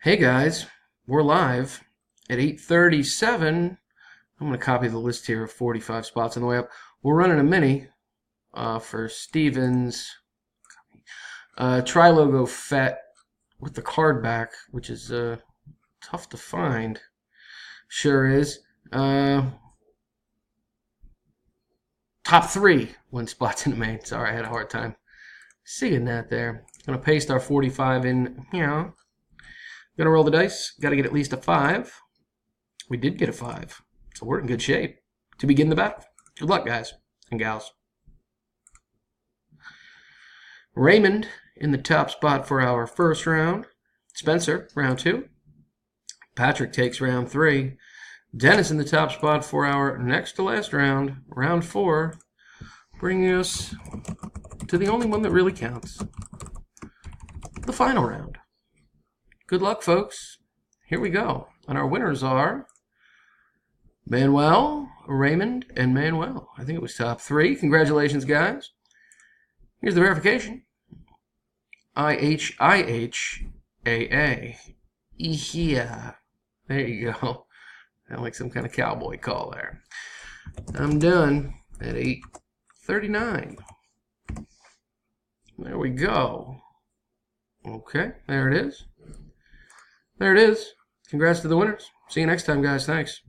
Hey guys, we're live at 8:37. I'm going to copy the list here of 45 spots on the way up. We're running a mini for Stevens Trilogo Fett with the card back, which is tough to find. Sure is. Top 3 win spots in the main. Sorry, I had a hard time seeing that there. Going to paste our 45 in here. Gonna roll the dice. Got to get at least a 5. We did get a 5, so we're in good shape to begin the battle. Good luck, guys and gals. Raymond in the top spot for our first round. Spencer, round 2. Patrick takes round 3. Dennis in the top spot for our next to last round, round 4, bringing us to the only one that really counts, the final round. Good luck, folks. Here we go. And our winners are Manuel, Raymond, and Manuel. I think it was top 3. Congratulations, guys. Here's the verification. IHIHAA. Yeah. There you go. Sound like some kind of cowboy call there. I'm done at 8:39. There we go. Okay, there it is. There it is. Congrats to the winners. See you next time, guys. Thanks.